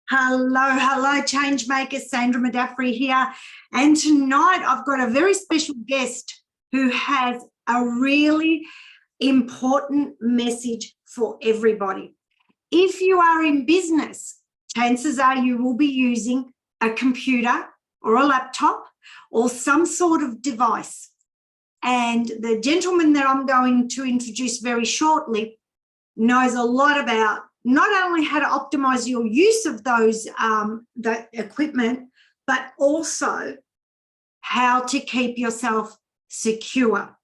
Hello, change maker Sandra Madaffrey here. And tonight I've got a very special guest who has a really important message for everybody. If you are in business, chances are you will be using a computer or a laptop or some sort of device. And the gentleman that I'm going to introduce very shortly knows a lot about not only how to optimize your use of that equipment, but also how to keep yourself secure.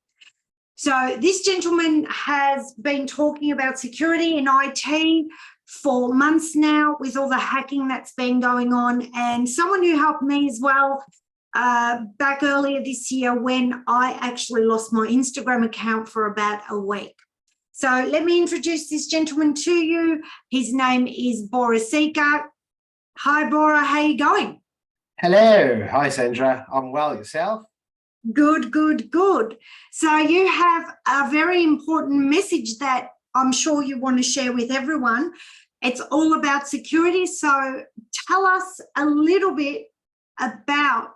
So this gentleman has been talking about security in IT for months now with all the hacking that's been going on, and someone who helped me as well back earlier this year when I actually lost my Instagram account for about a week. So let me introduce this gentleman to you. His name is Bora Seker. Hi, Bora. How are you going? Hello. Hi, Sandra. I'm well. Yourself? Good. So you have a very important message that I'm sure you want to share with everyone. It's all about security. So tell us a little bit about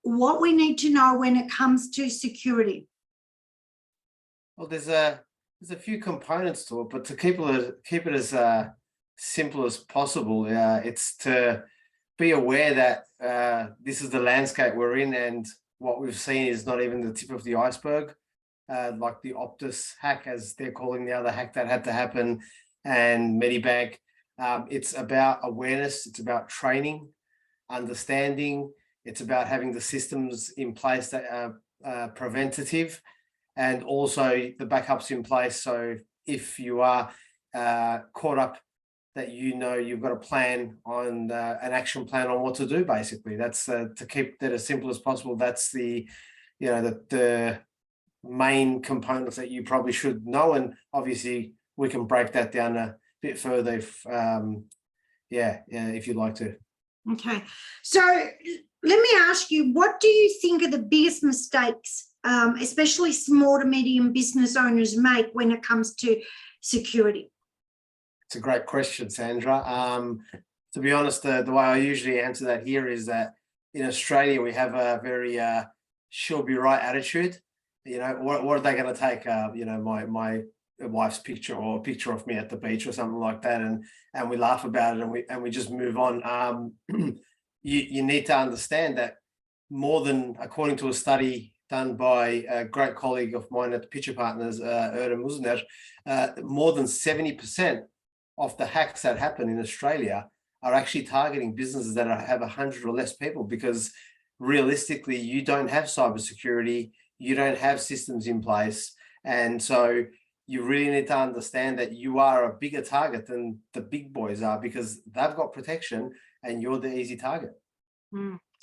what we need to know when it comes to security. Well, there's a few components to it, but to keep it as simple as possible, it's to be aware that this is the landscape we're in, and what we've seen is not even the tip of the iceberg. Like the Optus hack, as they're calling the other hack that had to happen, and Medibank. It's about awareness. It's about training, understanding. It's about having the systems in place that are preventative, and also the backups in place. So if you are caught up, that you've got a plan on an action plan on what to do. Basically, that's to keep that as simple as possible. That's the main components that you probably should know, and obviously we can break that down a bit further if you'd like to. Okay, so let me ask you, what do you think are the biggest mistakes especially small to medium business owners make when it comes to security? It's a great question, Sandra. To be honest, the way I usually answer that here is that in Australia we have a very she'll be right attitude. What are they going to take? My wife's picture or a picture of me at the beach or something like that, and we laugh about it and we just move on. You need to understand that more than, according to a study done by a great colleague of mine at the Pitcher Partners, Erdem Uzner, more than 70% of the hacks that happen in Australia are actually targeting businesses that have 100 or less people, because realistically, you don't have cybersecurity, you don't have systems in place. And so you really need to understand that you are a bigger target than the big boys are, because they've got protection and you're the easy target.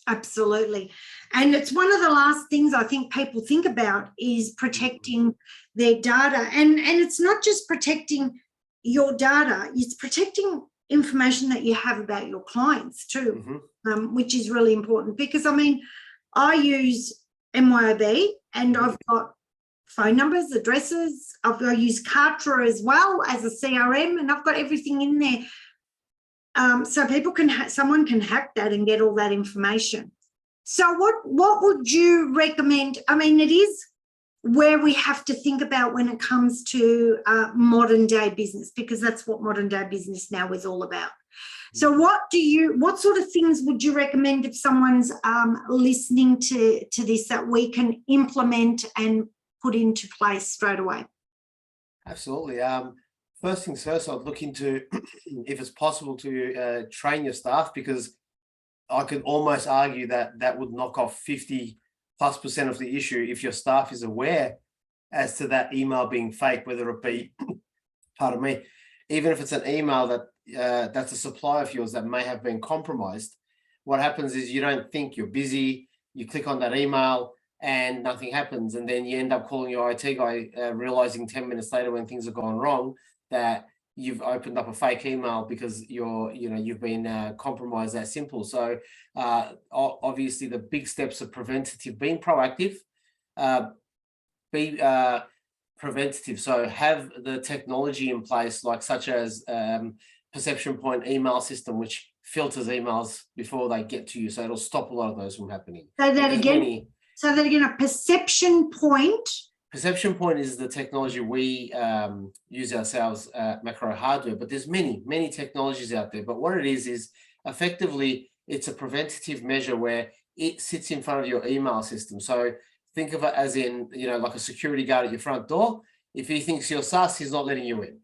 Absolutely. And it's one of the last things I think people think about is protecting their data. And it's not just protecting your data, it's protecting information that you have about your clients too, which is really important, because I use MYOB and I've got phone numbers, addresses. I use Kartra as well as a CRM, and I've got everything in there. So people someone can hack that and get all that information. So what would you recommend? It is where we have to think about when it comes to modern day business, because that's what modern day business now is all about. So what sort of things would you recommend if someone's listening to this that we can implement and put into place straight away? Absolutely. First things first, I'd look into if it's possible to train your staff, because I could almost argue that would knock off 50+% of the issue if your staff is aware as to that email being fake, whether it be, pardon me, even if it's an email that's a supplier of yours that may have been compromised. What happens is you don't think, you're busy, you click on that email and nothing happens, and then you end up calling your IT guy, realizing 10 minutes later when things have gone wrong that you've opened up a fake email because you've been compromised. That simple. So obviously the big steps are preventative, being proactive, be preventative. So have the technology in place, like such as perception point email system, which filters emails before they get to you. So it'll stop a lot of those from happening. Say that There's again. many. So that again, a perception point. Perception point is the technology we use ourselves at Macro Hardware, but there's many technologies out there. But what it is effectively it's a preventative measure where it sits in front of your email system. So think of it as in, like a security guard at your front door. If he thinks you're sus, he's not letting you in.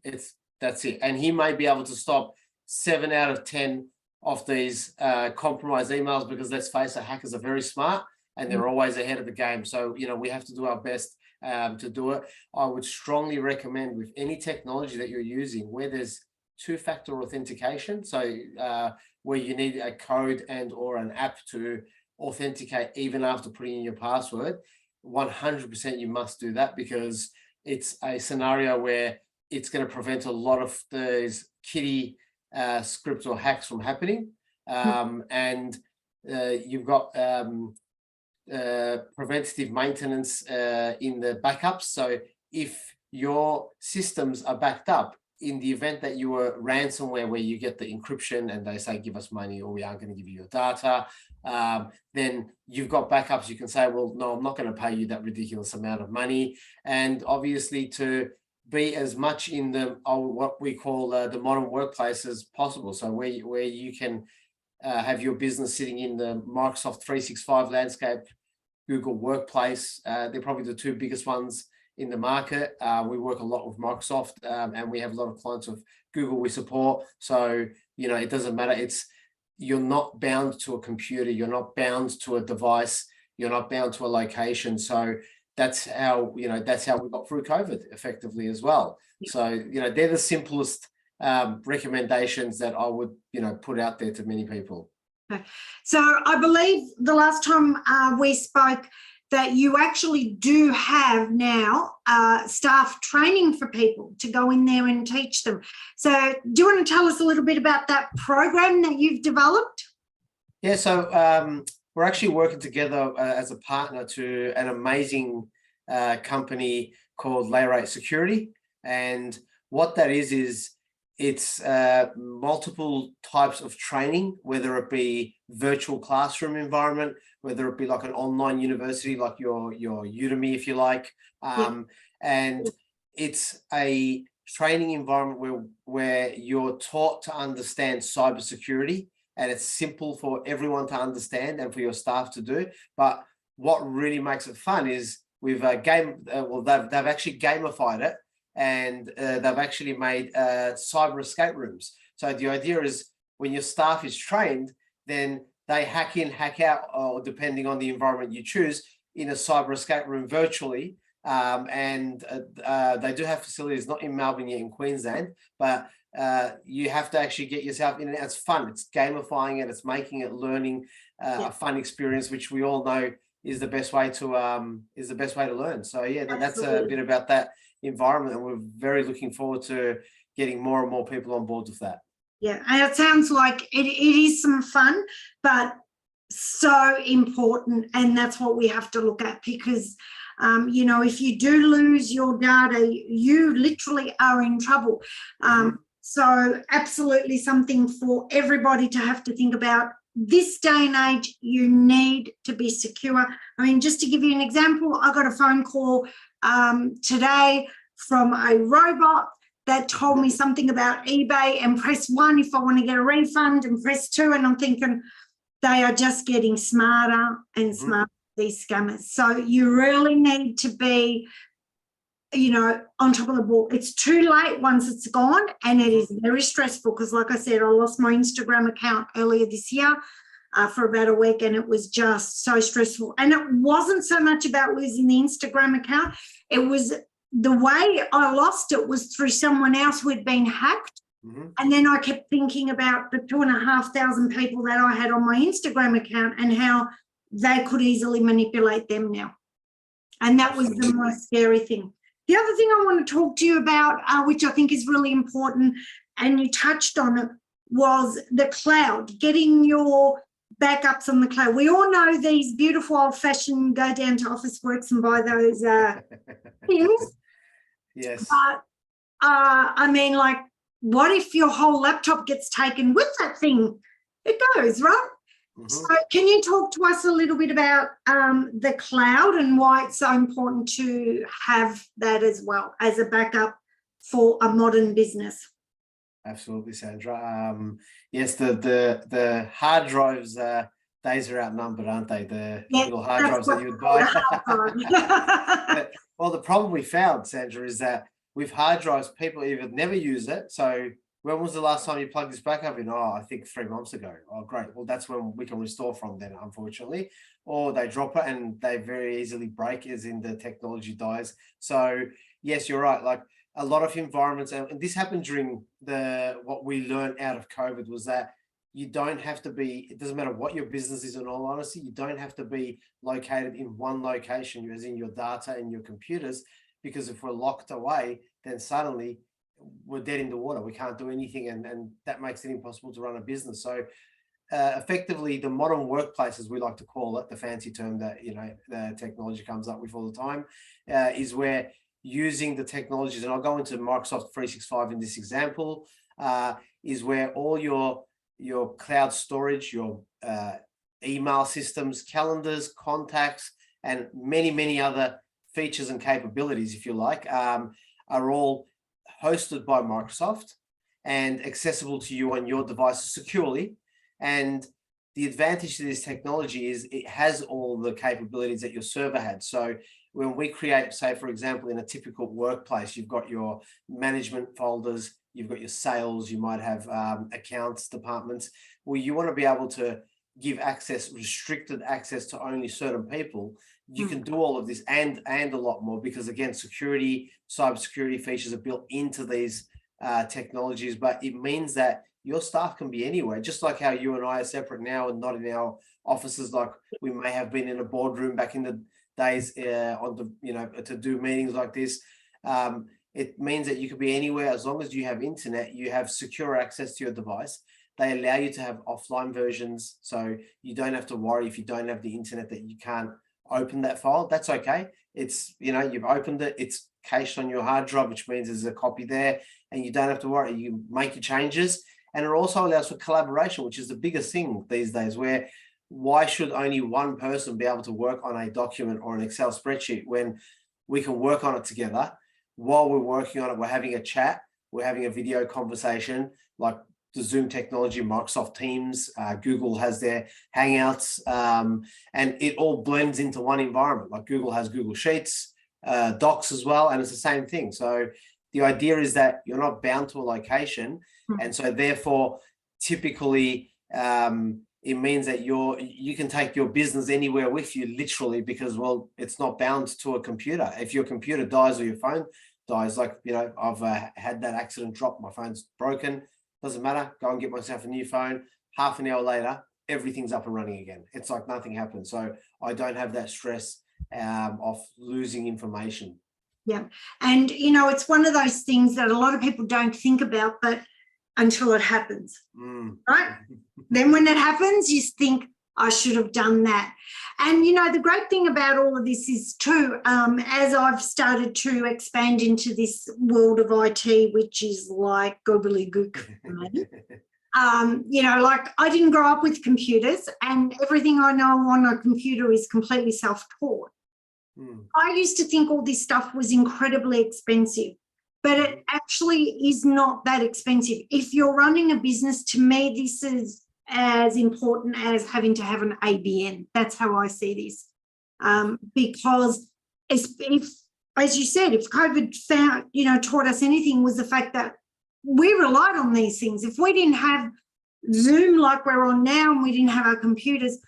That's it. And he may be able to stop 7 out of 10 of these compromised emails, because let's face it, hackers are very smart and they're always ahead of the game. So, we have to do our best to do it. I would strongly recommend with any technology that you're using where there's two-factor authentication, so where you need a code and or an app to authenticate even after putting in your password, 100% you must do that, because it's a scenario where it's going to prevent a lot of those kiddie scripts or hacks from happening. And you've got preventative maintenance in the backups. So if your systems are backed up, in the event that you were ransomware, where you get the encryption and they say, give us money or we aren't going to give you your data, then you've got backups. You can say, well, no, I'm not going to pay you that ridiculous amount of money. And obviously to be as much in the what we call the modern workplace as possible. So where you can have your business sitting in the Microsoft 365 landscape, Google Workplace, they're probably the two biggest ones in the market. We work a lot with Microsoft, and we have a lot of clients with Google we support. So, it doesn't matter. You're not bound to a computer. You're not bound to a device. You're not bound to a location. So that's how we got through COVID effectively as well. So, they're the simplest recommendations that I would, put out there to many people. Okay. So I believe the last time we spoke that you actually do have now staff training for people to go in there and teach them. So do you want to tell us a little bit about that program that you've developed? Yeah, so we're actually working together as a partner to an amazing company called Bora Security. And what that is it's multiple types of training, whether it be virtual classroom environment, whether it be like an online university, like your Udemy, if you like. And it's a training environment where you're taught to understand cybersecurity, and it's simple for everyone to understand and for your staff to do. But what really makes it fun is they've actually gamified it, and they've actually made cyber escape rooms. So the idea is when your staff is trained, then they hack in, hack out, or depending on the environment you choose, in a cyber escape room virtually. And they do have facilities, not in Melbourne yet, in Queensland, but you have to actually get yourself in, and it's fun. It's gamifying it. It's making it learning a fun experience, which we all know is the best way to learn. So yeah, that's a bit about that environment, and we're very looking forward to getting more and more people on board with that. Yeah, and it sounds like it is some fun, but so important, and that's what we have to look at, because if you do lose your data, you literally are in trouble. So absolutely something for everybody to have to think about. This day and age, you need to be secure. I mean, just to give you an example, I got a phone call today from a robot that told me something about eBay, and press 1 if I want to get a refund, and press 2. And I'm thinking they are just getting smarter and smarter, these scammers. So you really need to be, on top of the ball. It's too late once it's gone, and it is very stressful, because like I said, I lost my Instagram account earlier this year for about a week, and it was just so stressful. And it wasn't so much about losing the Instagram account. It was the way I lost it was through someone else who had been hacked. And then I kept thinking about the 2,500 people that I had on my Instagram account and how they could easily manipulate them now. And that was the most scary thing. The other thing I want to talk to you about, which I think is really important, and you touched on it, was the cloud, getting your backups on the cloud. We all know these beautiful old-fashioned go down to Officeworks and buy those things. Yes. But I mean, like, what if your whole laptop gets taken with that thing? It goes, right? Mhm. So can you talk to us a little bit about the cloud and why it's so important to have that as well as a backup for a modern business? Absolutely, Sandra. Yes, the hard drives days are outnumbered, aren't they? The Yeah, little hard that's drives that what you would called a buy. hard drive. Well, the problem we found, Sandra, is that with hard drives, people either never use it. So when was the last time you plugged this back up in? Oh, I think 3 months ago. Oh, great. Well, that's when we can restore from then, unfortunately. Or they drop it and they very easily break, as in the technology dies. So yes, you're right. Like a lot of environments, and this happened during what we learned out of COVID was that you don't have to be, it doesn't matter what your business is, in all honesty, you don't have to be located in one location, as in your data and your computers, because if we're locked away, then suddenly we're dead in the water. We can't do anything, and that makes it impossible to run a business. So effectively, the modern workplace, as we like to call it, the fancy term that the technology comes up with all the time, is where using the technologies, and I'll go into Microsoft 365 in this example, is where all your cloud storage, your email systems, calendars, contacts, and many other features and capabilities, if you like, are all hosted by Microsoft and accessible to you on your devices securely. And the advantage to this technology is it has all the capabilities that your server had. So when we create, say, for example, in a typical workplace, you've got your management folders, you've got your sales, you might have accounts departments. Well, you want to be able to give access, restricted access to only certain people. You can do all of this and a lot more, because again, cybersecurity features are built into these technologies, but it means that your staff can be anywhere, just like how you and I are separate now and not in our offices like we may have been in a boardroom back in the days to do meetings like this. It means that you could be anywhere as long as you have internet, you have secure access to your device. They allow you to have offline versions, so you don't have to worry if you don't have the internet that you can't open that file. That's okay. It's, you've opened it, it's cached on your hard drive, which means there's a copy there, and you don't have to worry. You make your changes. And it also allows for collaboration, which is the biggest thing these days, where why should only one person be able to work on a document or an Excel spreadsheet when we can work on it together? While we're working on it, we're having a chat, we're having a video conversation, like the Zoom technology, Microsoft Teams, Google has their Hangouts, and it all blends into one environment. Like Google has Google Sheets, Docs as well, and it's the same thing. So the idea is that you're not bound to a location, and so therefore, typically, it means that you can take your business anywhere with you, literally, because, well, it's not bound to a computer. If your computer dies or your phone dies, like, I've had that accident drop, my phone's broken, doesn't matter, go and get myself a new phone. Half an hour later, everything's up and running again. It's like nothing happened. So I don't have that stress of losing information. Yeah. And, it's one of those things that a lot of people don't think about, but until it happens, right? Then when it happens, you think, I should have done that. And, the great thing about all of this is too, as I've started to expand into this world of IT, which is like gobbledygook for me, like I didn't grow up with computers, and everything I know on a computer is completely self-taught. I used to think all this stuff was incredibly expensive, but it actually is not that expensive. If you're running a business, to me, this is as important as having to have an ABN. That's how I see this. Because if, as you said, if COVID taught us anything, was the fact that we relied on these things. If we didn't have Zoom like we're on now, and we didn't have our computers,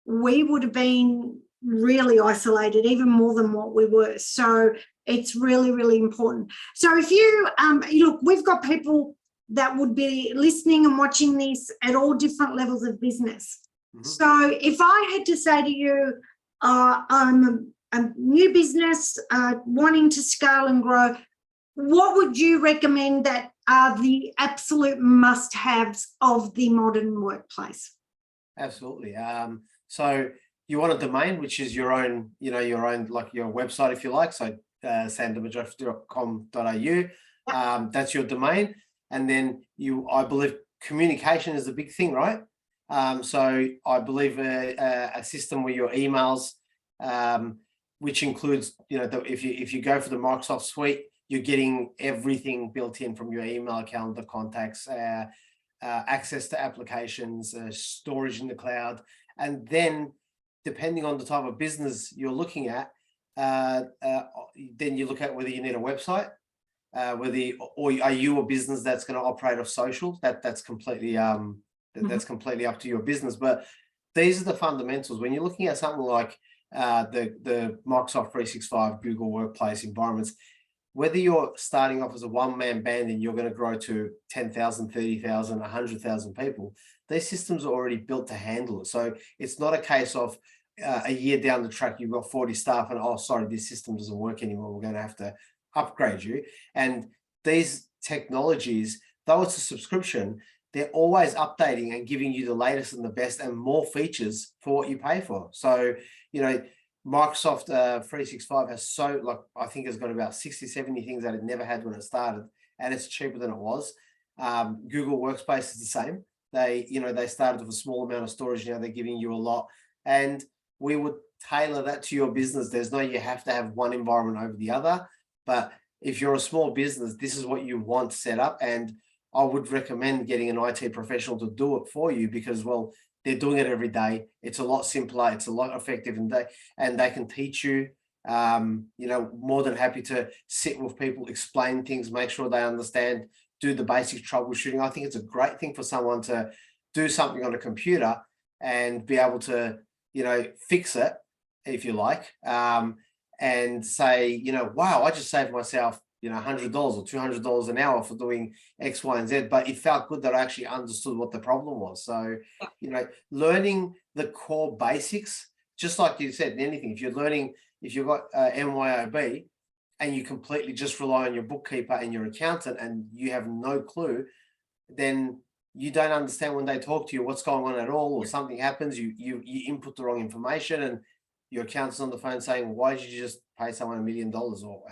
we would have been really isolated, even more than what we were. So it's really, really important. So if you look, we've got people that would be listening and watching this at all different levels of business. So if I had to say to you, I'm a new business wanting to scale and grow, what would you recommend that are the absolute must-haves of the modern workplace? Absolutely. So you want a domain, which is your own, like your website, if you like. So sandramajoff.com.au. That's your domain. And then I believe communication is a big thing, right? So I believe a system where your emails, which includes, if you go for the Microsoft suite, you're getting everything built in from your email, calendar, contacts, access to applications, storage in the cloud. And then depending on the type of business you're looking at, then you look at whether you need a website, or are you a business that's going to operate off social? That's completely that's completely up to your business. But these are the fundamentals. When you're looking at something like the Microsoft 365, Google Workplace environments, whether you're starting off as a one-man band and you're going to grow to 10,000, 30,000, 100,000 people, these systems are already built to handle it. So it's not a case of a year down the track, you've got 40 staff and, oh, sorry, this system doesn't work anymore, we're going to have to upgrade you. And these technologies, though it's a subscription, they're always updating and giving you the latest and the best and more features for what you pay for. So, Microsoft 365 has I think it's got about 60, 70 things that it never had when it started, and it's cheaper than it was. Google Workspace is the same. They started with a small amount of storage, now they're giving you a lot. And we would tailor that to your business. There's no, you have to have one environment over the other. But if you're a small business, this is what you want set up. And I would recommend getting an IT professional to do it for you because, well, they're doing it every day. It's a lot simpler. It's a lot effective, and they can teach you. More than happy to sit with people, explain things, make sure they understand, do the basic troubleshooting. I think it's a great thing for someone to do something on a computer and be able to, fix it, if you like, and say, wow, I just saved myself, $100 or $200 an hour for doing X, Y, and Z, but it felt good that I actually understood what the problem was. So, learning the core basics, just like you said, in anything, if you've got MYOB and you completely just rely on your bookkeeper and your accountant and you have no clue, then you don't understand when they talk to you what's going on at all, or something happens, you input the wrong information and your accountant's on the phone saying, why did you just pay someone $1 million? Or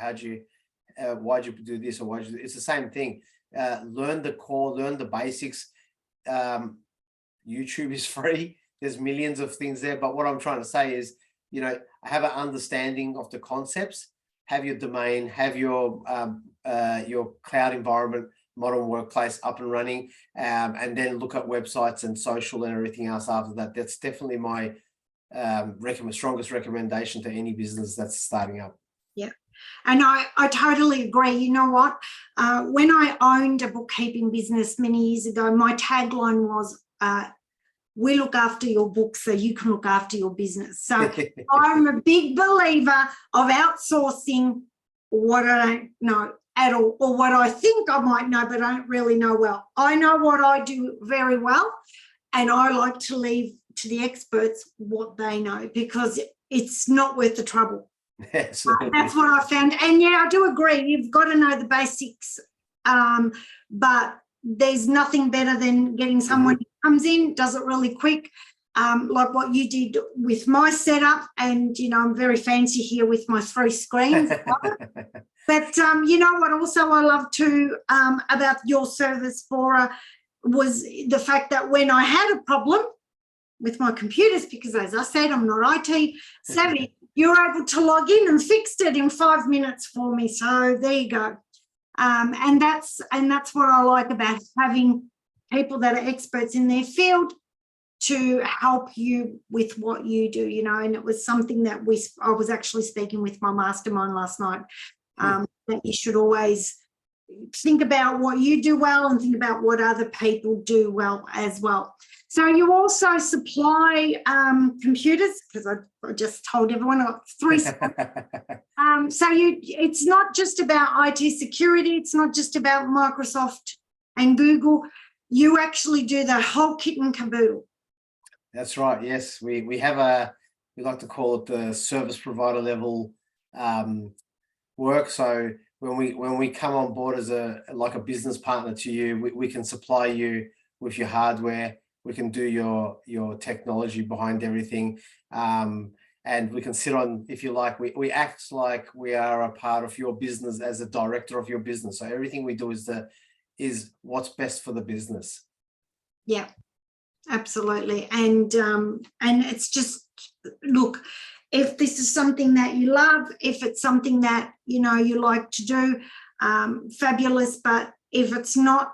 why'd you do this? Or it's the same thing. Learn the core, learn the basics. YouTube is free. There's millions of things there. But what I'm trying to say is, have an understanding of the concepts, have your domain, have your cloud environment, modern workplace up and running, and then look at websites and social and everything else after that. That's definitely my strongest recommendation to any business that's starting up. Yeah. And I totally agree. You know what? When I owned a bookkeeping business many years ago, my tagline was, we look after your books so you can look after your business. So I'm a big believer of outsourcing what I don't know at all, or what I think I might know, but I don't really know well. I know what I do very well, and I like to leave to the experts what they know, because it's not worth the trouble. That's what I found. And yeah, I do agree. You've got to know the basics, but there's nothing better than getting someone who comes in, does it really quick, like what you did with my setup. And, I'm very fancy here with my 3 screens. But you know what also I love too about your service, Bora, was the fact that when I had a problem with my computers, because as I said, I'm not IT savvy, you were able to log in and fixed it in 5 minutes for me. So there you go. And that's what I like about having people that are experts in their field to help you with what you do, and it was something that I was actually speaking with my mastermind last night, that you should always think about what you do well and think about what other people do well as well. So you also supply computers, because I just told everyone I've got 3. So it's not just about IT security. It's not just about Microsoft and Google. You actually do the whole kit and caboodle. That's right. Yes, we like to call it the service provider level work. So when we come on board as a business partner to you, we can supply you with your hardware. We can do your technology behind everything, and we can sit on, if you like, we act like we are a part of your business as a director of your business. So everything we do is is what's best for the business. Yeah, absolutely. And it's just, look, if this is something that you love, if it's something that, you know, you like to do, fabulous. But if it's not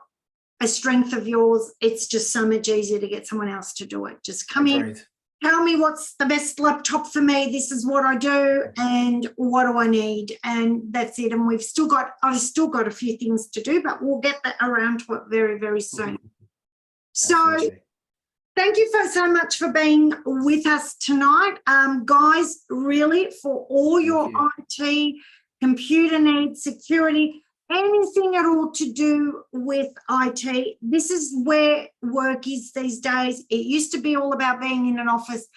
a strength of yours, it's just so much easier to get someone else to do it. Just come in, tell me what's the best laptop for me. This is what I do and what do I need, and that's it. And I've still got a few things to do, but we'll get that around to it very, very soon. So thank you so much for being with us tonight, guys. Really, for all your IT, computer needs, security, anything at all to do with IT, this is where work is these days. It used to be all about being in an office.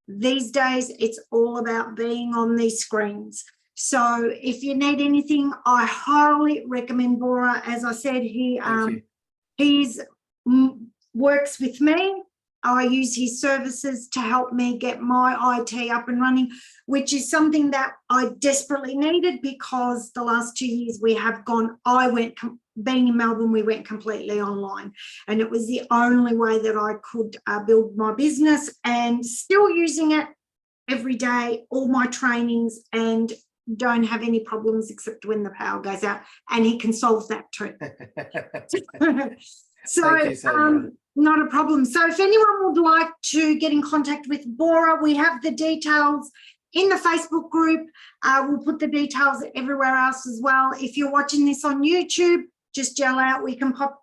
These days, it's all about being on these screens. So if you need anything, I highly recommend Bora. As I said, he works with me. I use his services to help me get my IT up and running, which is something that I desperately needed, because the last 2 years we have gone, being in Melbourne, we went completely online, and it was the only way that I could build my business, and still using it every day, all my trainings, and don't have any problems except when the power goes out, and he can solve that too. So not a problem. So if anyone would like to get in contact with Bora, we have the details in the Facebook group. We'll put the details everywhere else as well. If you're watching this on YouTube, just yell out, we can pop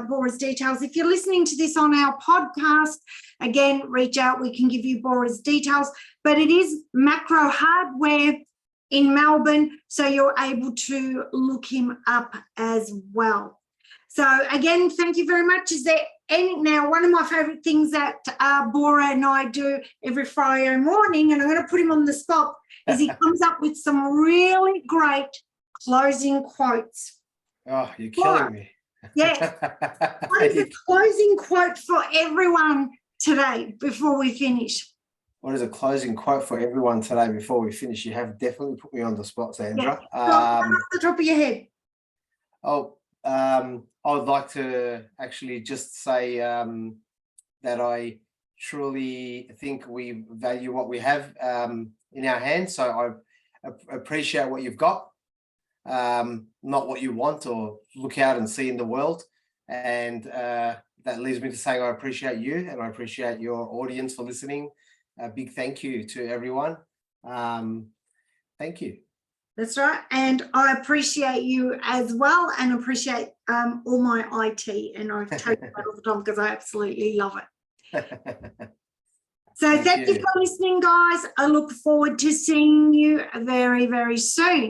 Bora's details. If you're listening to this on our podcast, again, reach out, we can give you Bora's details. But it is Macro Hardware in Melbourne, so you're able to look him up as well. So again, thank you very much. Is there any, now one of my favorite things that Bora and I do every Friday morning, and I'm going to put him on the spot, is he comes up with some really great closing quotes. Oh, you're killing me. Yeah. What is a closing quote for everyone today before we finish? What is a closing quote for everyone today before we finish? You have definitely put me on the spot, Sandra. Yeah. Off the top of your head. I would like to actually just say that I truly think we value what we have in our hands. So I appreciate what you've got, not what you want or look out and see in the world. And that leads me to saying I appreciate you, and I appreciate your audience for listening. A big thank you to everyone. Thank you. That's right. And I appreciate you as well, and appreciate all my IT. And I take that all the time because I absolutely love it. So thank you for listening, guys. I look forward to seeing you very, very soon.